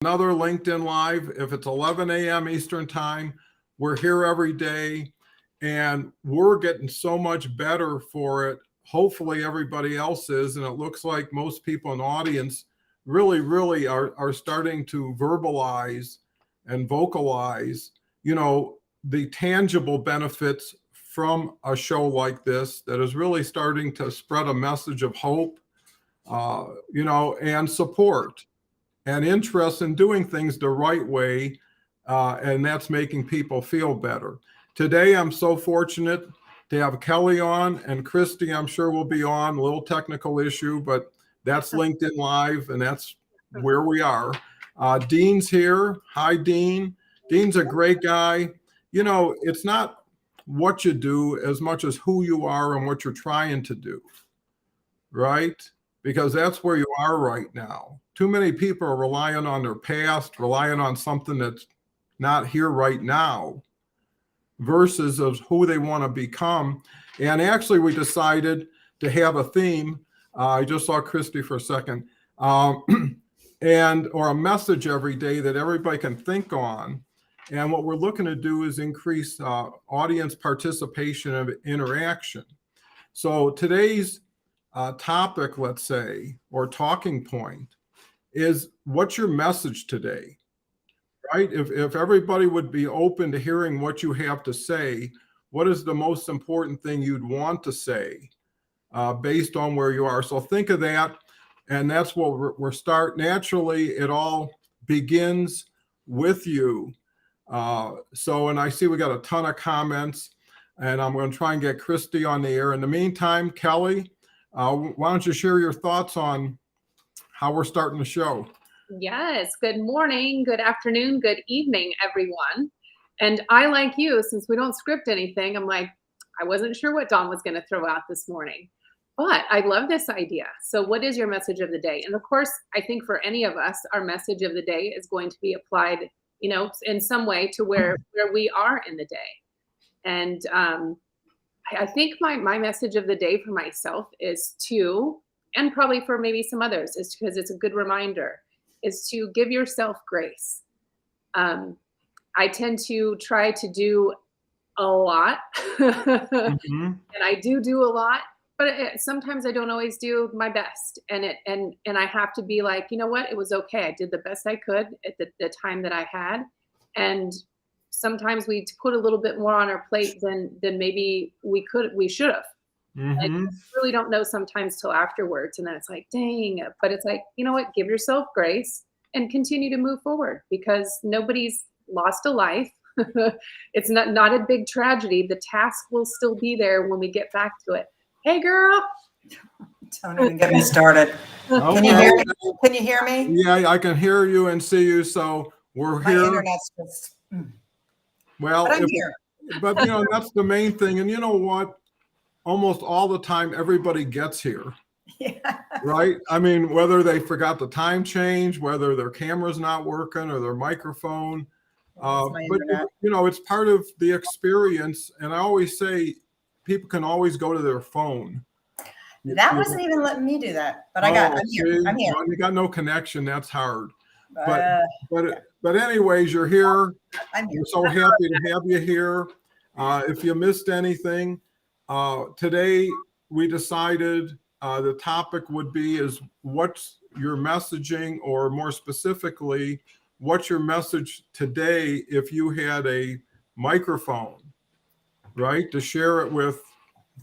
Another LinkedIn Live. If it's 11 a.m. Eastern Time, we're here every day, and we're getting so much better for it. Hopefully everybody else is, and it looks like most people in the audience really are starting to verbalize and vocalize, the tangible benefits from a show like this that is really starting to spread a message of hope, and support and interest in doing things the right way, and that's making people feel better. Today, I'm so fortunate to have Kelle on, and Christy, I'm sure, will be on. A little technical issue, but that's LinkedIn Live, and that's where we are. Dean's here. Hi, Dean. Dean's a great guy. It's not what you do as much as who you are and what you're trying to do, right? Because that's where you are right now. Too many people are relying on their past, relying on something that's not here right now, versus of who they want to become. And actually, we decided to have a theme. I just saw Christy for a second, or a message every day that everybody can think on. And what we're looking to do is increase audience participation and interaction. So today's topic, let's say, or talking point is, what's your message today, right? If everybody would be open to hearing what you have to say, what is the most important thing you'd want to say based on where you are? So think of that, and that's what we're start. Naturally, it all begins with you. And I see we got a ton of comments, and I'm going to try and get Christy on the air. In the meantime, Kelle, why don't you share your thoughts on how we're starting the show? Yes. Good morning, good afternoon, good evening, everyone. And I, like you, since we don't script anything, I'm like, I wasn't sure what Dawn was going to throw out this morning, but I love this idea. So what is your message of the day? And of course, I think for any of us, our message of the day is going to be applied, in some way to where we are in the day. And I think my message of the day for myself is to, and probably for maybe some others, is because it's a good reminder, is to give yourself grace. I tend to try to do a lot, and I do a lot, but sometimes I don't always do my best. And I have to be like, you know what? It was okay. I did the best I could at the time that I had. And sometimes we put a little bit more on our plate than maybe we should have. And you really don't know sometimes till afterwards. And then it's like, dang. But it's like, you know what? Give yourself grace and continue to move forward, because nobody's lost a life. It's not a big tragedy. The task will still be there when we get back to it. Hey, girl. Don't even get me started. Okay. Can you hear me? Can you hear me? Yeah, I can hear you and see you. So we're My here. internet's just. Well, but I'm here. But that's the main thing. And you know what? Almost all the time, everybody gets here. Yeah. Right? I mean, whether they forgot the time change, whether their camera's not working or their microphone. But it's part of the experience. And I always say, people can always go to their phone. That wasn't even letting me do that, but I'm here. I'm here. Well, you got no connection. That's hard. But anyways, you're here. We're so happy to have you here. If you missed anything, today we decided the topic would be is what's your messaging, or more specifically, what's your message today if you had a microphone, right, to share it with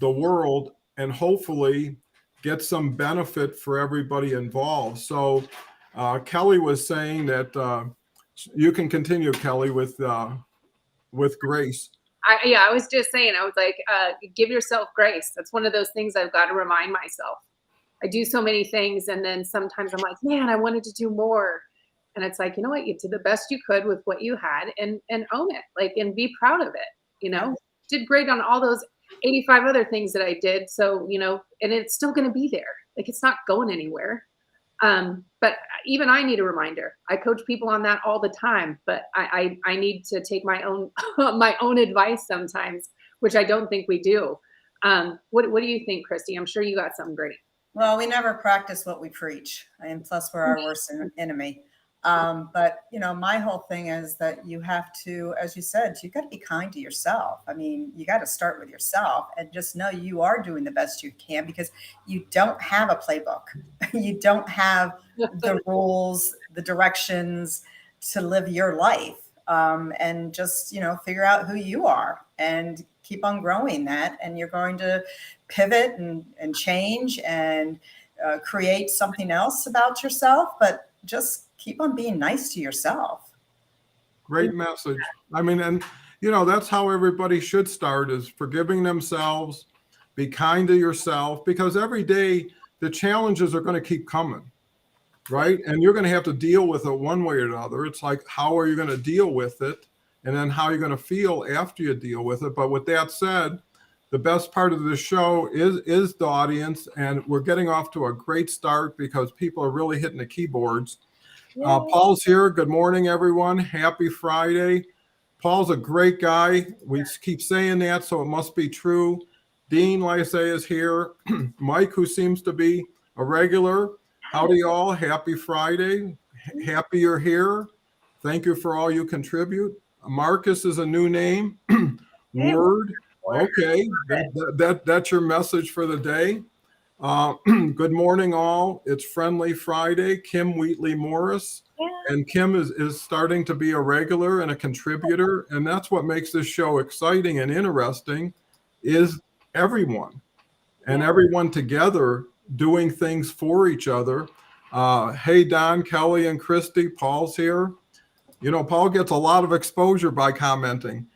the world and hopefully get some benefit for everybody involved. So Kelle was saying that you can continue, Kelle, with grace. I was just saying, I was like, give yourself grace. That's one of those things I've got to remind myself. I do so many things, and then sometimes I'm like, man, I wanted to do more. And it's like, you know what? You did the best you could with what you had, and own it, and be proud of it. Did great on all those 85 other things that I did. So, and it's still going to be there. Like, it's not going anywhere. But even I need a reminder. I coach people on that all the time, but I need to take my own my own advice sometimes, which I don't think we do. What do you think, Christy? I'm sure you got something great. Well, we never practice what we preach, and plus we're our worst enemy. But my whole thing is that you have to, as you said, you got to be kind to yourself. I mean, you got to start with yourself and just know you are doing the best you can, because you don't have a playbook. You don't have the rules, the directions to live your life. And just, figure out who you are and keep on growing that. And you're going to pivot and change and create something else about yourself, but just keep on being nice to yourself. Great message. I mean, and that's how everybody should start, is forgiving themselves, be kind to yourself, because every day the challenges are going to keep coming, right? And you're going to have to deal with it one way or another. It's like, how are you going to deal with it? And then how are you going to feel after you deal with it? But with that said, the best part of the show is the audience, and we're getting off to a great start because people are really hitting the keyboards. Paul's here. Good morning, everyone. Happy Friday. Paul's a great guy. We keep saying that, so it must be true. Dean, like I say, is here. Mike, who seems to be a regular. Howdy, all. Happy Friday. Happy you're here. Thank you for all you contribute. Marcus is a new name. Word. Okay, that's your message for the day. Good morning, all. It's Friendly Friday. Kim Wheatley Morris, and Kim is starting to be a regular and a contributor, and that's what makes this show exciting and interesting, is everyone and everyone together doing things for each other. Hey, Don, Kelly, and Christy. Paul's here. Paul gets a lot of exposure by commenting.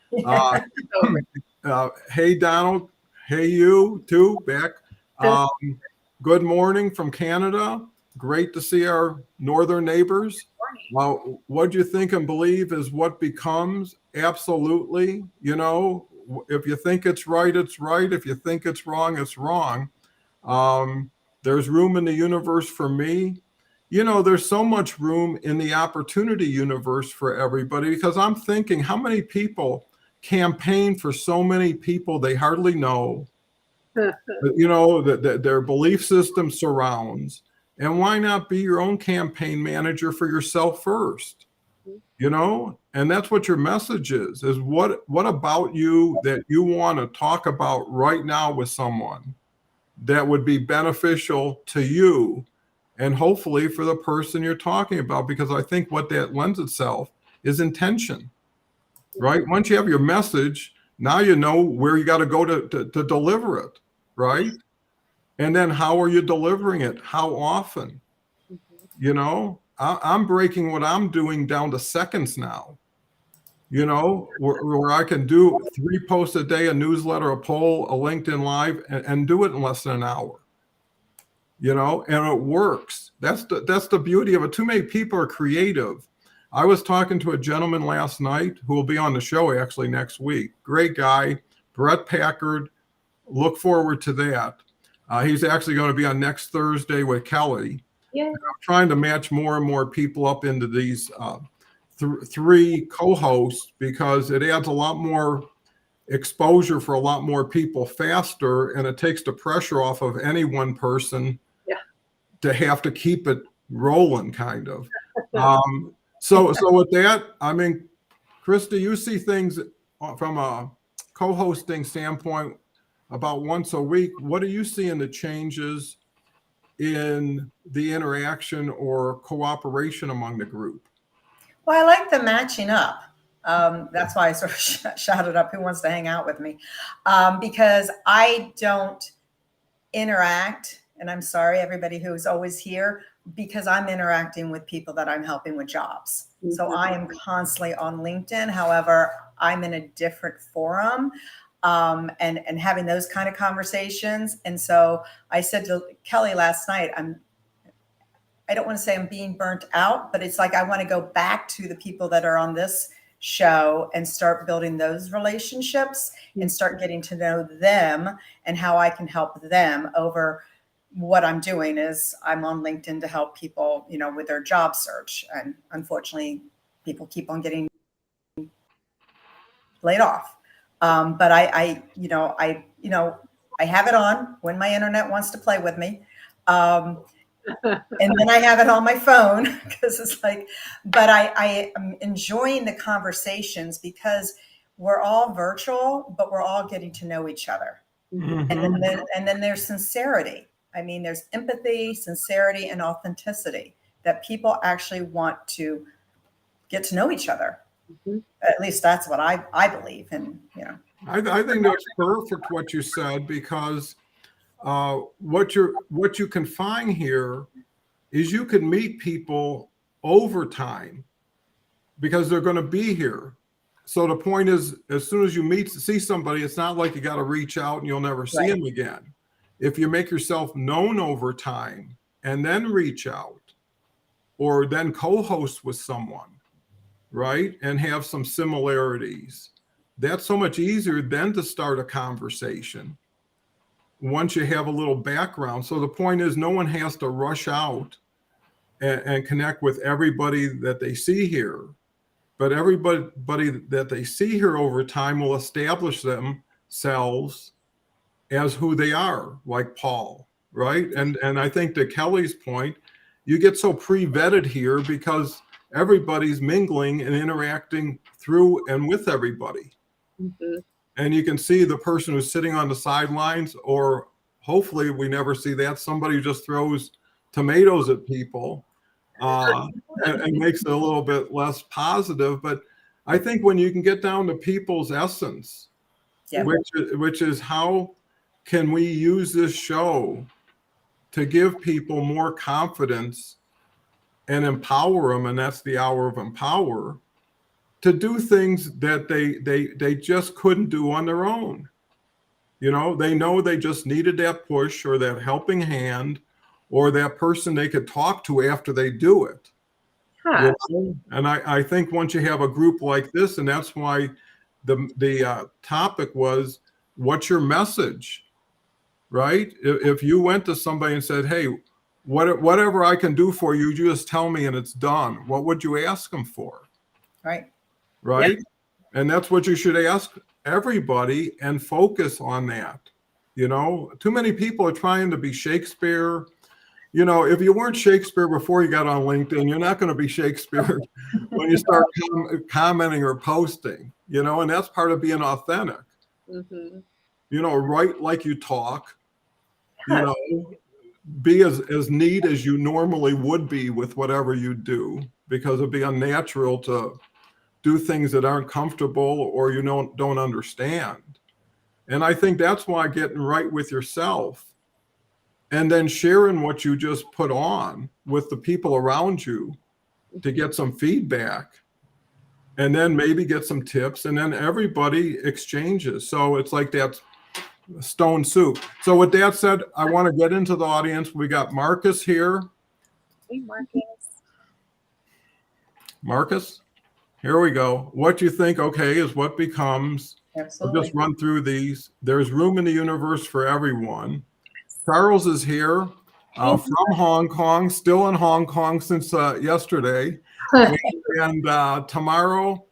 Hey, Donald. Hey, you too, back. Good morning from Canada. Great to see our northern neighbors. What you think and believe is what becomes. Absolutely. If you think it's right, it's right. If you think it's wrong, it's wrong. There's room in the universe for me. There's so much room in the opportunity universe for everybody, because I'm thinking, how many people campaign for so many people they hardly know, that their belief system surrounds. And why not be your own campaign manager for yourself first? And that's what your message is what about you that you want to talk about right now with someone that would be beneficial to you, and hopefully for the person you're talking about, because I think what that lends itself is intention, right? Once you have your message, now you know where you got to go to deliver it, right? And then how are you delivering it? How often? I'm breaking what I'm doing down to seconds now, where I can do 3 posts a day, a newsletter, a poll, a LinkedIn Live, and do it in less than an hour, and it works. That's the beauty of it. Too many people are creative. I was talking to a gentleman last night who will be on the show actually next week. Great guy, Brett Packard. Look forward to that. He's actually going to be on next Thursday with Kelle. Yeah. I'm trying to match more and more people up into these 3 co-hosts, because it adds a lot more exposure for a lot more people faster, and it takes the pressure off of any one person to have to keep it rolling, kind of. So with that, I mean, Christy, you see things from a co-hosting standpoint about once a week. What do you see in the changes in the interaction or cooperation among the group? Well, I like the matching up. That's why I sort of shouted up, who wants to hang out with me? Because I don't interact, and I'm sorry, everybody who's always here, because I'm interacting with people that I'm helping with jobs. Mm-hmm. So I am constantly on LinkedIn. However, I'm in a different forum, and having those kind of conversations. And so I said to Kelle last night, I don't want to say I'm being burnt out, but it's like I want to go back to the people that are on this show and start building those relationships and start getting to know them and how I can help them. Over what I'm doing is I'm on LinkedIn to help people, with their job search. And unfortunately, people keep on getting laid off. But I have it on when my internet wants to play with me. And then I have it on my phone because it's like, but I am enjoying the conversations because we're all virtual, but we're all getting to know each other. Mhm. And then there's sincerity. I mean, there's empathy, sincerity, and authenticity that people actually want to get to know each other. Mhm. At least that's what I believe. And, I think that's perfect what you said, because what you can find here is you can meet people over time because they're going to be here. So the point is, as soon as you see somebody, it's not like you got to reach out and you'll never see Right. them again. If you make yourself known over time and then reach out, or then co-host with someone, right, and have some similarities, that's so much easier than to start a conversation once you have a little background. So the point is, no one has to rush out and connect with everybody that they see here, but everybody that they see here over time will establish themselves as who they are, like Paul, right? And I think to Kelly's point, you get so pre-vetted here because everybody's mingling and interacting through and with everybody. Mhm. And you can see the person who's sitting on the sidelines, or hopefully we never see that, somebody who just throws tomatoes at people and makes it a little bit less positive. But I think when you can get down to people's essence, Yeah. which is how can we use this show to give people more confidence and empower them, and that's the hour of empower, to do things that they just couldn't do on their own. They know they just needed that push or that helping hand or that person they could talk to after they do it. Yeah. And I think once you have a group like this, and that's why the topic was, what's your message, right? If you went to somebody and said, hey, whatever I can do for you, you just tell me and it's done, what would you ask them for? Right. Right. Yep. And that's what you should ask everybody and focus on that. Too many people are trying to be Shakespeare. If you weren't Shakespeare before you got on LinkedIn, you're not going to be Shakespeare when you start commenting or posting, and that's part of being authentic. Mhm. Write like you talk, be as neat as you normally would be with whatever you do, because it'd be unnatural to do things that aren't comfortable or you don't understand. And I think that's why getting right with yourself and then sharing what you just put on with the people around you to get some feedback, and then maybe get some tips, and then everybody exchanges. So it's like that stone soup. So with that said, I want to get into the audience. We got Marcus here. Hey, Marcus. Marcus, here we go. What you think, okay, is what becomes. Absolutely. We'll just run through these. There's room in the universe for everyone. Charles is here from Hong Kong, still in Hong Kong since yesterday. And tomorrow,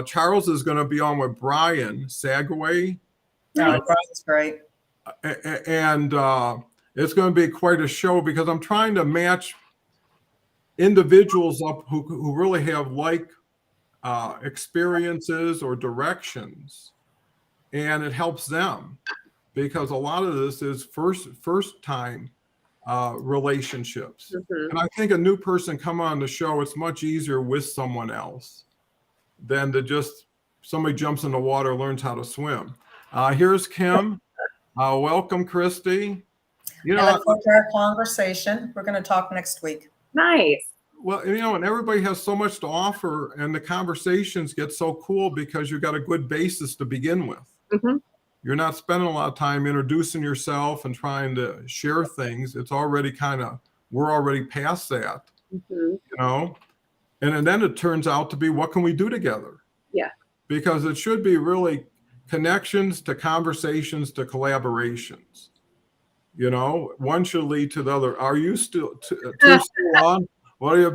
Charles is going to be on with Brian Sagaway. Oh, Brian's great. And it's going to be quite a show, because I'm trying to match individuals up who really have experiences or directions, and it helps them, because a lot of this is first time relationships. Mhm. And I think a new person come on the show, it's much easier with someone else than to just somebody jumps in the water, learns how to swim. Here's Kim. Welcome, Christy. I look forward to our conversation. We're going to talk next week. Nice. Well, and everybody has so much to offer, and the conversations get so cool because you've got a good basis to begin with. Mhm. You're not spending a lot of time introducing yourself and trying to share things. It's already we're already past that, Mhm. And then it turns out to be, what can we do together? Yeah. Because it should be really connections to conversations to collaborations. One should lead to the other. Are you still on? What are you?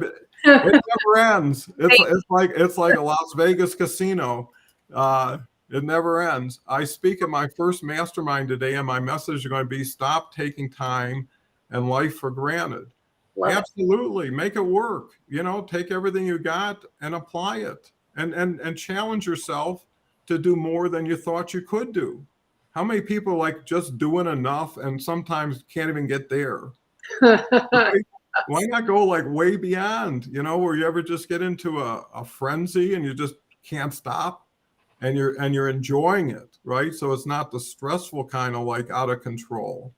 It never ends. It's like a Las Vegas casino. It never ends. I speak at my first mastermind today, and my message is going to be: stop taking time and life for granted. Love it. Absolutely. Make it work. Take everything you got and apply it, and challenge yourself to do more than you thought you could do. How many people like just doing enough and sometimes can't even get there? Right? Why not go like way beyond, where you ever just get into a frenzy and you just can't stop, and you're enjoying it, right? So it's not the stressful kind of like out of control.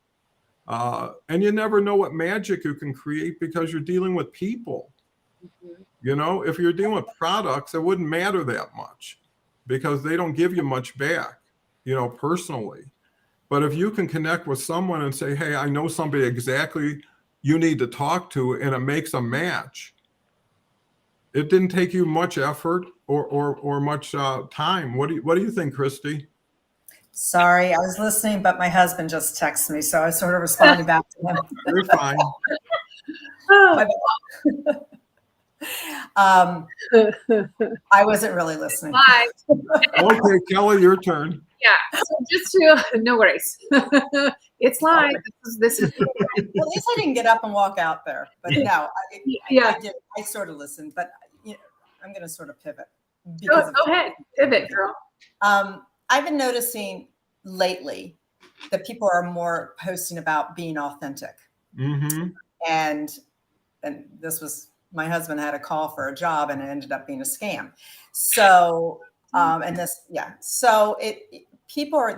And you never know what magic you can create because you're dealing with people. If you're dealing with products, it wouldn't matter that much because they don't give you much back, personally. But if you can connect with someone and say, hey, I know somebody exactly you need to talk to, and it makes a match. It didn't take you much effort or much time. What do you think, Christy? Sorry, I was listening, but my husband just texted me, so I was sort of responding back to him. You're fine. My bad. I wasn't really listening. Bye. Okay, Kelle, your turn. Yeah. So just to no worries. It's live. This is Well, at least I didn't get up and walk out there. But no, I did. I sort of listened, but I'm going to sort of pivot. Go ahead. Pivot, girl. I've been noticing lately that people are more posting about being authentic. Mm-hmm. And this was, my husband had a call for a job and it ended up being a scam. So, so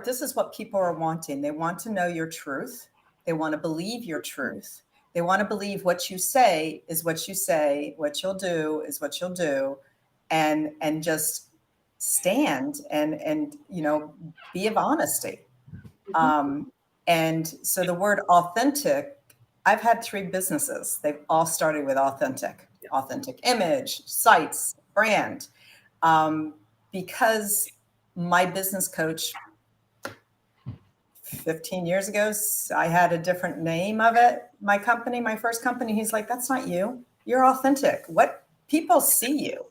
this is what people are wanting. They want to know your truth. They want to believe your truth. They want to believe what you say is what you say, what you'll do is what you'll do, and just stand and be of honesty. And so the word authentic, I've had 3 businesses. They've all started with authentic image, sites, brand. Because my business coach 15 years ago, I had a different name of it. My company, my first company, he's like, that's not you. You're authentic. What people see you.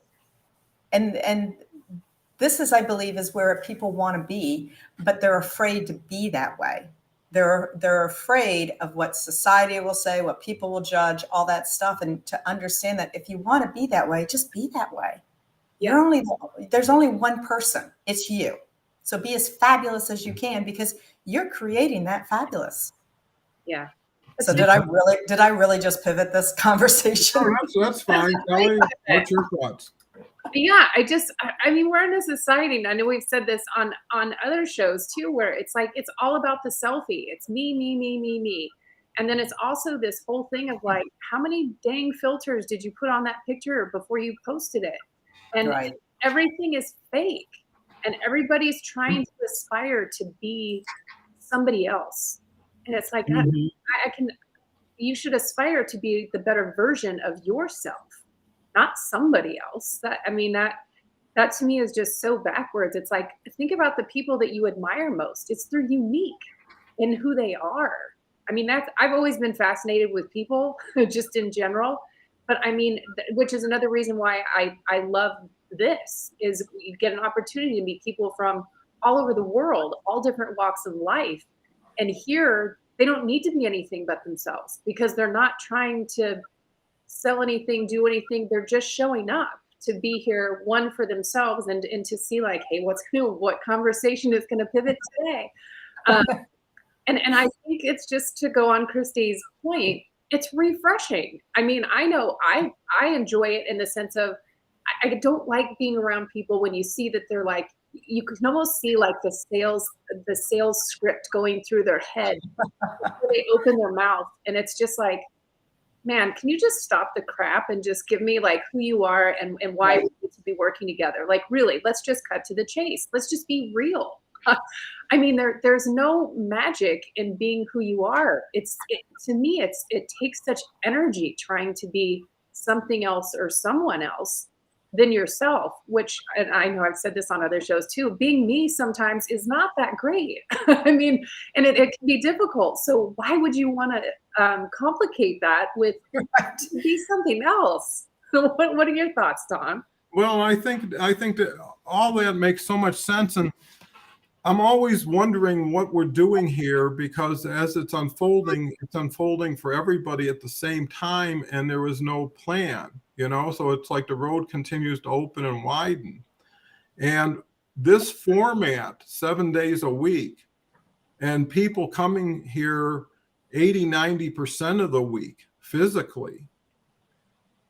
And this is, I believe, is where people want to be, but they're afraid to be that way. They're afraid of what society will say, what people will judge, all that stuff. And to understand that if you want to be that way, just be that way. Yeah. There's only one person. It's you. So be as fabulous as you can because you're creating that fabulous. Yeah. So did I really just pivot this conversation? Oh, that's fine. Kelle, what's your thoughts? Yeah, I mean, we're in a society, and I know we've said this on other shows too, where it's like, it's all about the selfie. It's me, me, me, me, me. And then it's also this whole thing of like, how many dang filters did you put on that picture before you posted it? And Right. Everything is fake. And everybody's trying to aspire to be somebody else. And it's like, you should aspire to be the better version of yourself, not somebody else. That to me is just so backwards. It's like, think about the people that you admire most. They're unique in who they are. I mean, I've always been fascinated with people just in general, but I mean, which is another reason why I love this, is you get an opportunity to meet people from all over the world, all different walks of life. And here they don't need to be anything but themselves because they're not trying to sell anything, do anything. They're just showing up to be here, one, for themselves, and to see like, hey, what conversation is going to pivot today? And I think it's just to go on Christy's point, it's refreshing. I mean, I know I enjoy it in the sense of, I don't like being around people when you see that they're like, you can almost see like the sales script going through their head before they open their mouth. And it's just like, man, can you just stop the crap and just give me like who you are and why we need to be working together? Like, really, let's just cut to the chase. Let's just be real. I mean, there's no magic in being who you are. To me, it takes such energy trying to be something else or someone else than yourself, which, and I know I've said this on other shows too, being me sometimes is not that great. I mean, and it can be difficult. So why would you want to complicate that with be something else? So what are your thoughts, Don? Well, I think that all that makes so much sense. And I'm always wondering what we're doing here, because as it's unfolding for everybody at the same time, and there is no plan, so it's like the road continues to open and widen. And this format, 7 days a week, and people coming here 80-90% of the week physically,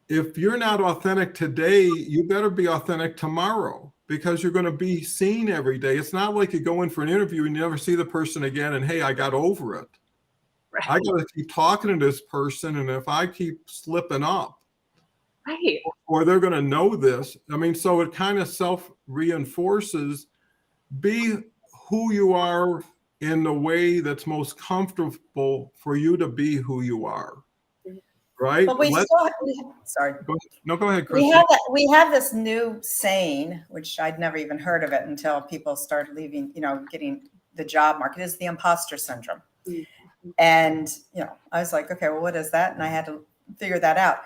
if you're not authentic today, you better be authentic tomorrow, because you're going to be seen every day. It's not like you go in for an interview and you never see the person again and, hey, I got over it. Right. I got to keep talking to this person, and if I keep slipping up, Right. or they're going to know this. I mean, so it kind of self-reinforces. Be who you are in the way that's most comfortable for you to be who you are. Right? But sorry. Go ahead, Christy. We have this new saying, which I'd never even heard of it until people started leaving, getting the job market, is the imposter syndrome. Mm-hmm. And, I was like, okay, well, what is that? And I had to figure that out.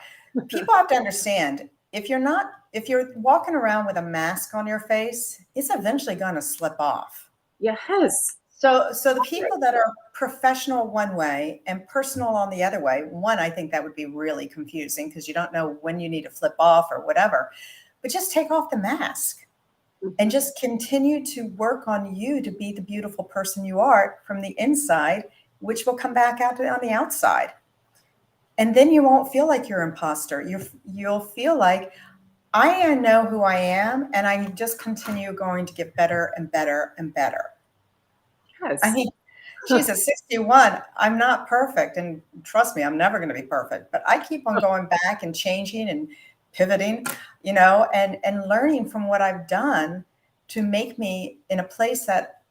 People have to understand, if you're walking around with a mask on your face, it's eventually going to slip off. Yes. So the people that are professional one way and personal on the other way, I think that would be really confusing, because you don't know when you need to flip off or whatever. But just take off the mask and just continue to work on you to be the beautiful person you are from the inside, which will come back out on the outside. And then you won't feel like you're an imposter. You'll feel like, I know who I am, and I just continue going to get better and better and better. Yes. I mean, she's at 61. I'm not perfect. And trust me, I'm never going to be perfect. But I keep on going back and changing and pivoting, and learning from what I've done to make me in a place that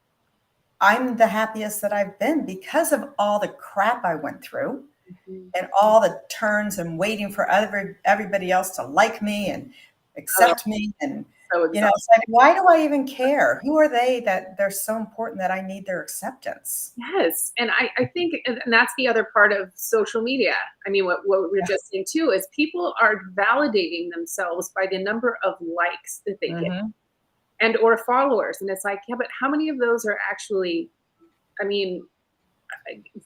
I'm the happiest that I've been, because of all the crap I went through. Mm-hmm. And all the turns and waiting for everybody else to like me and accept me. And, it's like, why do I even care? Who are they that they're so important that I need their acceptance? Yes. And I think, and that's the other part of social media. I mean, what we were just saying too, is people are validating themselves by the number of likes that they get and or followers. And it's like, yeah, but how many of those are actually,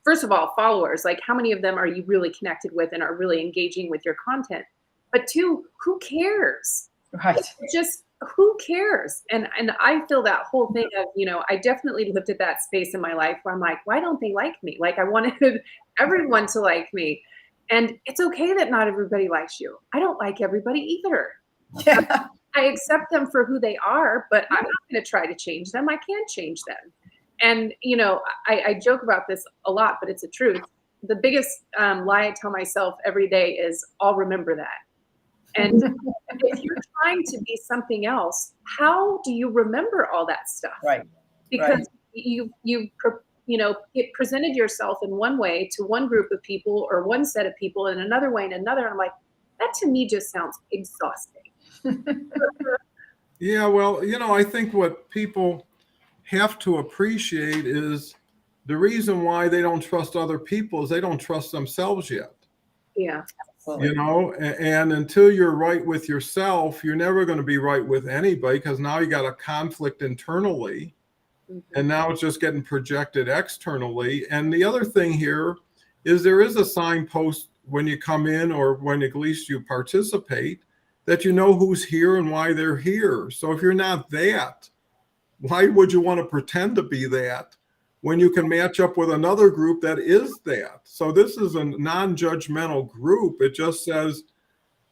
first of all, followers, like how many of them are you really connected with and are really engaging with your content? But two, who cares? Right. Just who cares? And I feel that whole thing of, I definitely lived at that space in my life where I'm like, why don't they like me? Like, I wanted everyone to like me. And it's okay that not everybody likes you. I don't like everybody either. Yeah. I accept them for who they are, but I'm not going to try to change them. I can't change them. And, I joke about this a lot, but it's a truth. The biggest lie I tell myself every day is, I'll remember that. And if you're trying to be something else, how do you remember all that stuff? Right. Because you it presented yourself in one way to one group of people or one set of people, and another way and another. And I'm like, that to me just sounds exhausting. Yeah, well, I think what people have to appreciate is the reason why they don't trust other people is they don't trust themselves yet. Yeah. And until you're right with yourself, you're never going to be right with anybody, because now you got a conflict internally, and now it's just getting projected externally. And the other thing here is there is a signpost when you come in, or when at least you participate, that you know who's here and why they're here. So if you're not that, why would you want to pretend to be that when you can match up with another group that is that? So this is a non-judgmental group. It just says,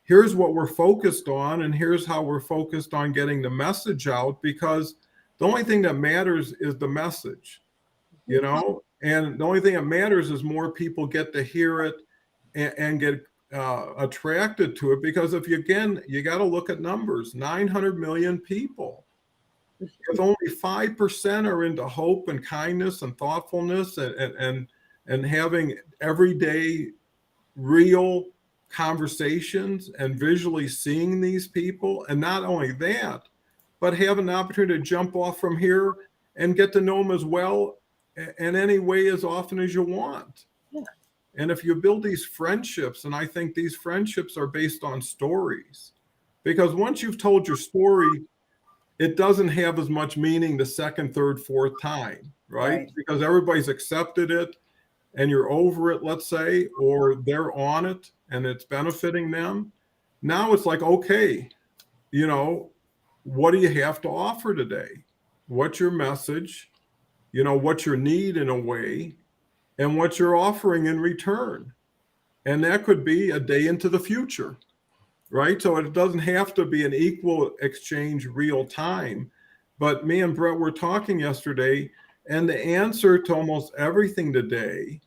here's what we're focused on, and here's how we're focused on getting the message out, because the only thing that matters is the message, and the only thing that matters is more people get to hear it and get attracted to it. Because if you got to look at numbers, 900 million people. If only 5% are into hope and kindness and thoughtfulness and having everyday real conversations and visually seeing these people, and not only that, but have an opportunity to jump off from here and get to know them as well in any way as often as you want. Yeah. And if you build these friendships, and I think these friendships are based on stories, because once you've told your story, it doesn't have as much meaning the second, third, fourth time, right? Right. Because everybody's accepted it and you're over it, let's say, or they're on it and it's benefiting them. Now it's like, okay, you know, what do you have to offer today? What's your message? You know, what's your need in a way, and what you're offering in return. And that could be a day into the future, right? So it doesn't have to be an equal exchange real time. But me and Brett were talking yesterday, and the answer to almost everything today,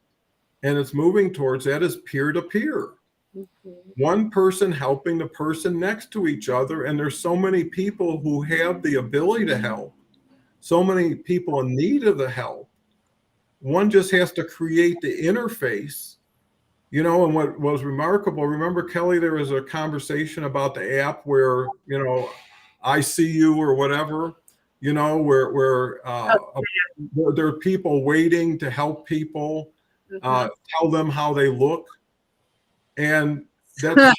and it's moving towards that, is peer to peer. One person helping the person next to each other. And there's so many people who have the ability to help, so many people in need of the help. One just has to create the interface, you know. And what was remarkable, remember, Kelly, there was a conversation about the app where, you know, I see you or whatever, you know, where there are people waiting to help people, tell them how they look. And that's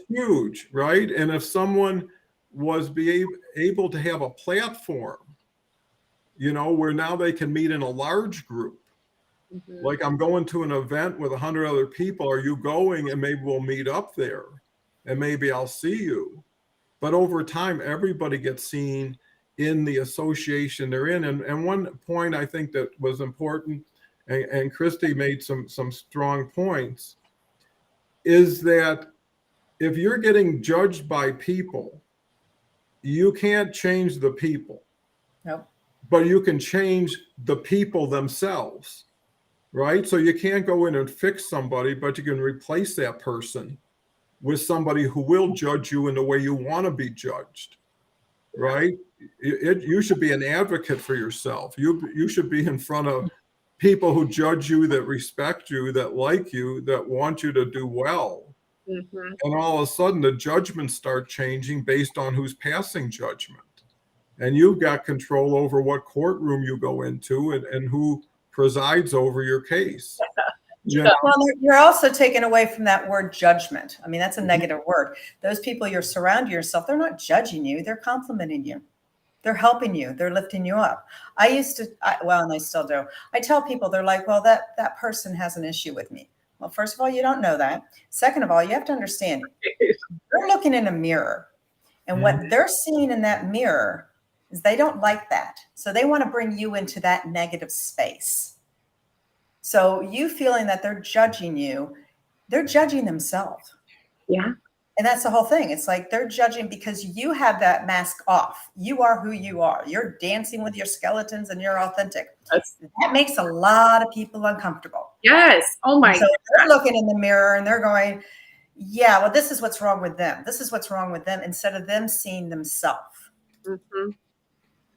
huge, right? And if someone was able to have a platform, you know, where now they can meet in a large group. Like, I'm going to an event with 100 other people. Are you going? And maybe we'll meet up there and maybe I'll see you. But over time, everybody gets seen in the association they're in. And one point I think that was important, and Christy made some strong points, is that if you're getting judged by people, you can't change the people. Nope. But you can change the people themselves, right? So you can't go in and fix somebody, but you can replace that person with somebody who will judge you in the way you want to be judged, right? You should be an advocate for yourself. You should be in front of people who judge you, that respect you, that like you, that want you to do well. And all of a sudden, the judgments start changing based on who's passing judgment. And you've got control over what courtroom you go into and who presides over your case. You know? Well, you're also taken away from that word judgment. I mean, that's a negative word. Those people you're surrounding yourself, they're not judging you. They're complimenting you. They're helping you. They're lifting you up. And I still do. I tell people, they're like, well, that person has an issue with me. Well, first of all, you don't know that. Second of all, you have to understand, they're looking in a mirror. And what they're seeing in that mirror is they don't like that. So they want to bring you into that negative space. So you feeling that they're judging you, they're judging themselves. Yeah. And that's the whole thing. It's like they're judging because you have that mask off. You are who you are. You're dancing with your skeletons and you're authentic. That makes a lot of people uncomfortable. Yes. Oh my. So they're looking in the mirror and they're going, yeah, well, this is what's wrong with them. This is what's wrong with them, instead of them seeing themselves.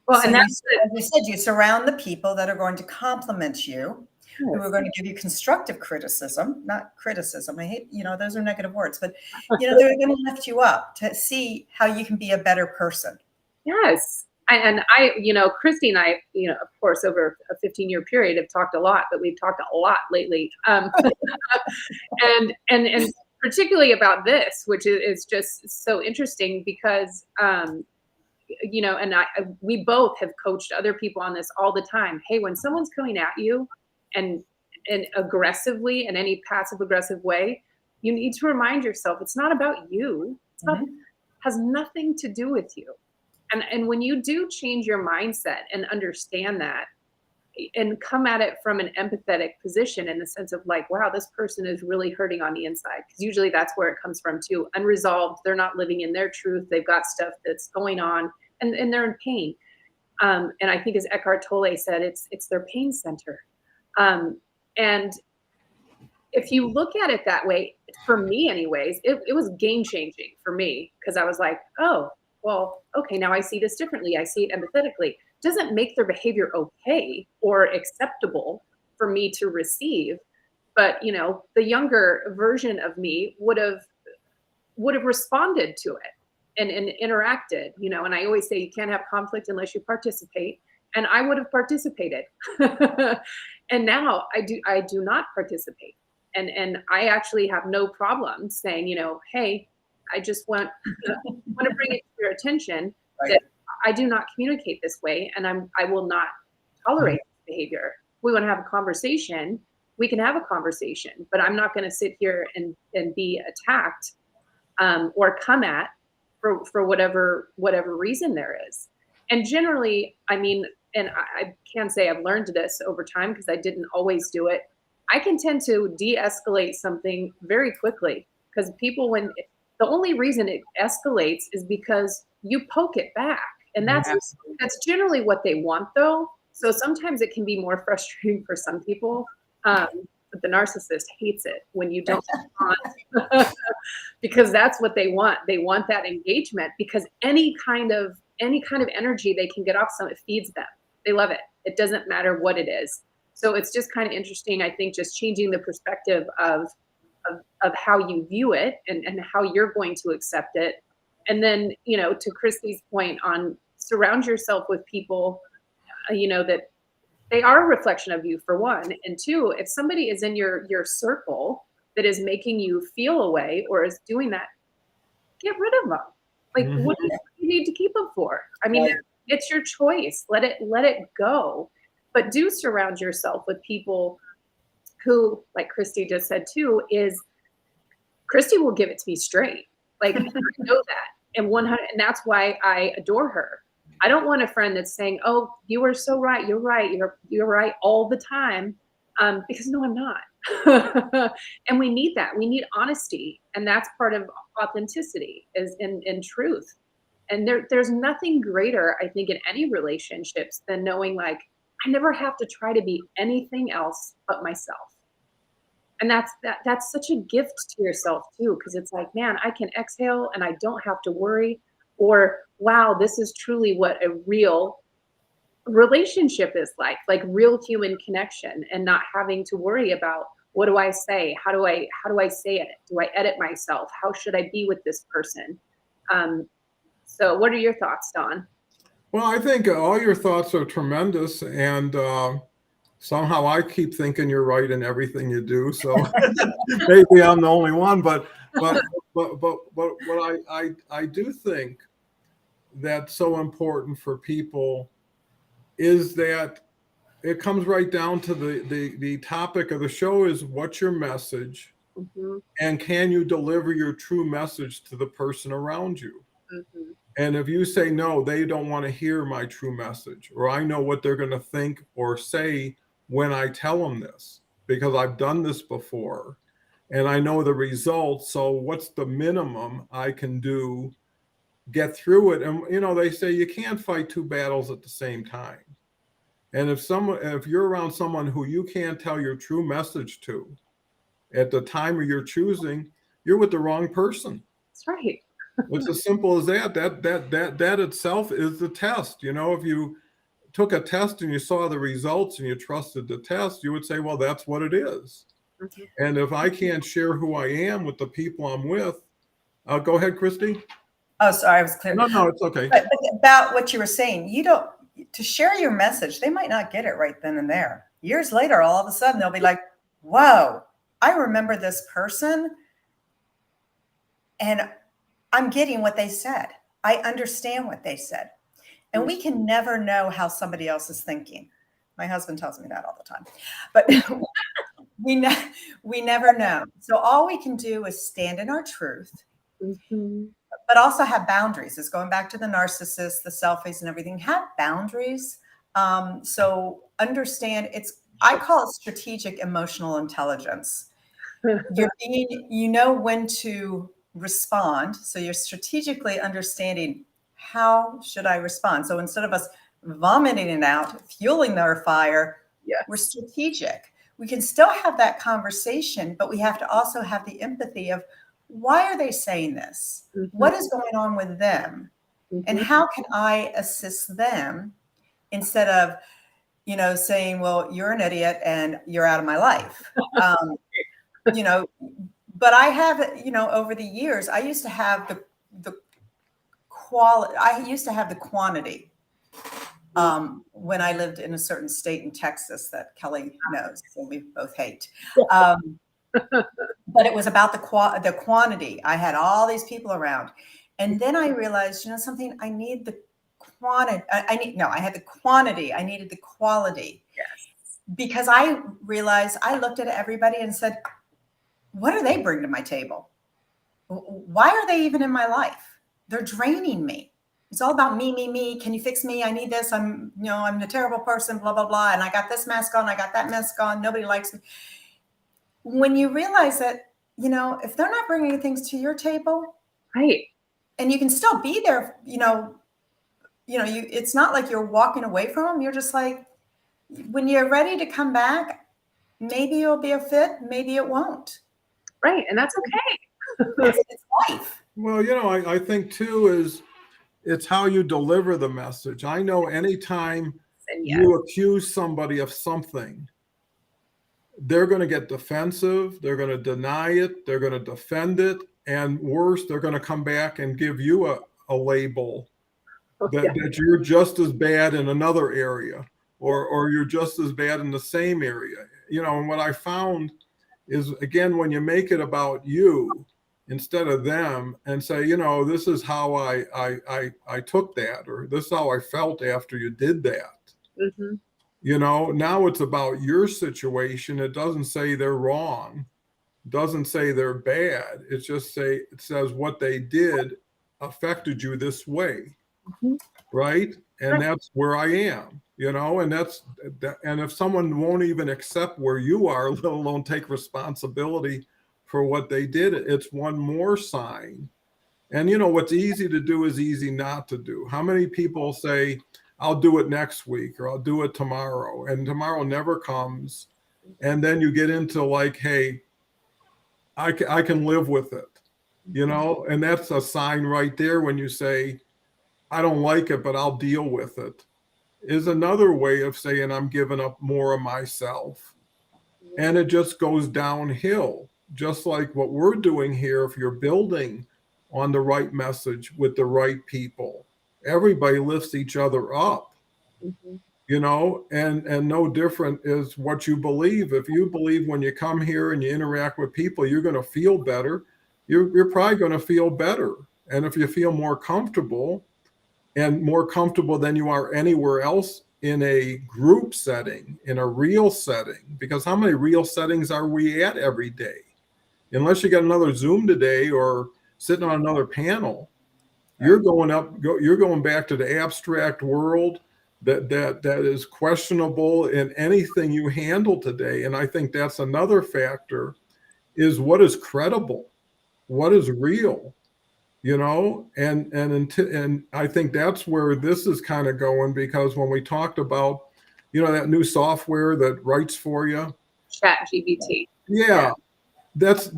Well, So and that's as you said, you surround the people that are going to compliment you, who are going to give you constructive criticism, not criticism. I hate, those are negative words, but, they're going to lift you up to see how you can be a better person. Yes. And I, Christy and I, of course, over a 15-year period have talked a lot, but we've talked a lot lately. And particularly about this, which is just so interesting because, we both have coached other people on this all the time. Hey, when someone's coming at you and aggressively, in any passive aggressive way, you need to remind yourself it's not about you. It's not, has nothing to do with you. And when you do change your mindset and understand that and come at it from an empathetic position, in the sense of like, wow, this person is really hurting on the inside. Because usually that's where it comes from too. Unresolved. They're not living in their truth. They've got stuff that's going on and they're in pain. And I think, as Eckhart Tolle said, it's their pain center. And if you look at it that way, for me anyways, it was game changing for me, because I was like, oh, well, okay, now I see this differently. I see it empathetically. It doesn't make their behavior okay or acceptable for me to receive. But, the younger version of me would have responded to it and interacted, and I always say you can't have conflict unless you participate. And I would have participated. And now I do not participate. And I actually have no problem saying, hey, I just want to bring it to your attention that I do not communicate this way, and I will not tolerate this behavior. We want to have a conversation. We can have a conversation, but I'm not going to sit here and be attacked or come at for whatever reason there is. And generally, I mean, and I can say I've learned this over time because I didn't always do it. I can tend to de-escalate something very quickly because people, when the only reason it escalates is because you poke it back, and that's generally what they want, though. So sometimes it can be more frustrating for some people. But the narcissist hates it when you don't respond because that's what they want. They want that engagement because any kind of energy they can get off it feeds them. They love it. It doesn't matter what it is. So it's just kind of interesting, I think, just changing the perspective of how you view it and how you're going to accept it. And then, you know, to Christy's point on surround yourself with people, you know, that they are a reflection of you, for one. And two, if somebody is in your circle that is making you feel a way or is doing that, get rid of them. Like, what do you need to keep them for? I mean, it's your choice. Let it go. But do surround yourself with people who, like Christy just said too, is Christy will give it to me straight. Like, I know that. And and that's why I adore her. I don't want a friend that's saying, "Oh, you are so right. You're right. You're right all the time," because no, I'm not. And we need that. We need honesty, and that's part of authenticity, is in truth. And there's nothing greater, I think, in any relationships than knowing, like, I never have to try to be anything else but myself. And that's such a gift to yourself too, because it's like, man, I can exhale and I don't have to worry. Or, wow, this is truly what a real relationship is like real human connection, and not having to worry about, what do I say? How do I say it? Do I edit myself? How should I be with this person? So what are your thoughts, Don? Well, I think all your thoughts are tremendous, and somehow I keep thinking you're right in everything you do. So maybe I'm the only one, but what I do think that's so important for people is that it comes right down to the topic of the show is, what's your message, and can you deliver your true message to the person around you? And if you say, no, they don't want to hear my true message, or I know what they're going to think or say when I tell them this, because I've done this before and I know the results. So what's the minimum I can do, get through it? And, you know, they say you can't fight two battles at the same time. And if you're around someone who you can't tell your true message to at the time of your choosing, you're with the wrong person. That's right. It's as simple as that. That itself is the test. You know, if you took a test and you saw the results and you trusted the test, you would say, well, that's what it is. And if I can't share who I am with the people I'm with, go ahead, Christy. Oh, sorry, I was clear. No, it's okay. But about what you were saying, to share your message, they might not get it right then and there. Years later, all of a sudden, they'll be like, whoa, I remember this person, and I'm getting what they said. I understand what they said. And we can never know how somebody else is thinking. My husband tells me that all the time. But we never know. So all we can do is stand in our truth, but also have boundaries. It's going back to the narcissist, the selfies and everything. Have boundaries. So understand, I call it strategic emotional intelligence. You know when to respond. So you're strategically understanding, how should I respond? So instead of us vomiting it out, fueling their fire, we're strategic. We can still have that conversation, but we have to also have the empathy of, why are they saying this? What is going on with them? And how can I assist them, instead of, you know, saying, well, you're an idiot and you're out of my life. You know, but I have, you know, over the years, I used to have the quality, I used to have the quantity when I lived in a certain state in Texas that Kelle knows, so we both hate. But it was about the quantity. I had all these people around. And then I realized, you know something, I need the quantity. I had the quantity. I needed the quality. Yes. Because I realized, I looked at everybody and said, what do they bring to my table? Why are they even in my life? They're draining me. It's all about me, me, me. Can you fix me? I need this. I'm the terrible person, blah, blah, blah. And I got this mask on. I got that mask on. Nobody likes me. When you realize that, if they're not bringing things to your table, Right. and you can still be there, it's not like you're walking away from them. You're just like, when you're ready to come back, maybe it'll be a fit, maybe it won't. Right. And that's okay. It's life. Well, I think too it's how you deliver the message. I know anytime And yes. you accuse somebody of something, they're going to get defensive, they're going to deny it, they're going to defend it, and worse, they're going to come back and give you a label that you're just as bad in another area, or you're just as bad in the same area. And what I found is, again, when you make it about you instead of them, and say, this is how I took that, or this is how I felt after you did that. Mm-hmm. Now it's about your situation. It doesn't say they're wrong, doesn't say they're bad. It says what they did affected you this way. Mm-hmm. Right. And Right. that's where I am, and if someone won't even accept where you are, let alone take responsibility for what they did, it's one more sign. And what's easy to do is easy not to do. How many people say, I'll do it next week, or I'll do it tomorrow, and tomorrow never comes. And then you get into like, hey, I can live with it, and that's a sign right there. When you say, I don't like it, but I'll deal with it, is another way of saying I'm giving up more of myself. And it just goes downhill, just like what we're doing here. If you're building on the right message with the right people, everybody lifts each other up. Mm-hmm. And no different is what you believe. If you believe when you come here and you interact with people, you're going to feel better, you're probably going to feel better. And if you feel more comfortable, and more comfortable than you are anywhere else in a group setting, in a real setting, because how many real settings are we at every day? Unless you got another Zoom today or sitting on another panel, you're going back to the abstract world that is questionable in anything you handle today. And I think that's another factor, is what is credible, what is real. And I think that's where this is kind of going, because when we talked about, that new software that writes for you, ChatGPT. yeah, that's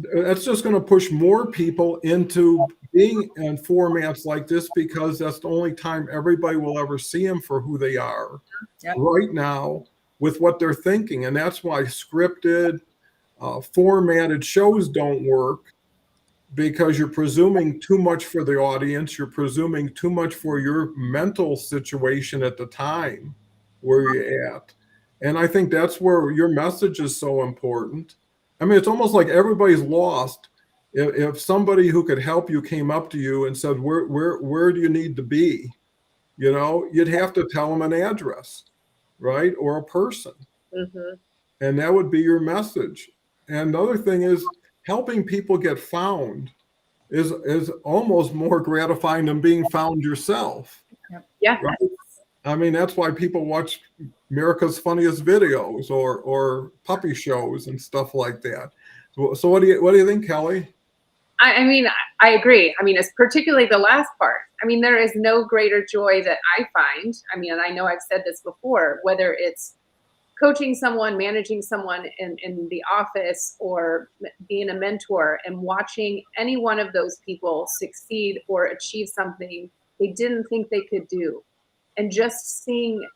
just going to push more people into being in formats like this, because that's the only time everybody will ever see them for who they are right now with what they're thinking. And that's why scripted, formatted shows don't work, because you're presuming too much for the audience. You're presuming too much for your mental situation at the time where you're at. And I think that's where your message is so important. I mean, it's almost like everybody's lost. If somebody who could help you came up to you and said, where do you need to be? You'd have to tell them an address, right? Or a person. Mm-hmm. And that would be your message. And the other thing is, helping people get found is almost more gratifying than being found yourself. Yeah. Right? I mean, that's why people watch America's Funniest Videos or puppy shows and stuff like that. So what do you think, Kelly? I mean, I agree. I mean, it's particularly the last part. I mean, there is no greater joy that I find. I mean, and I know I've said this before, whether it's coaching someone, managing someone in the office, or being a mentor, and watching any one of those people succeed or achieve something they didn't think they could do. And just seeing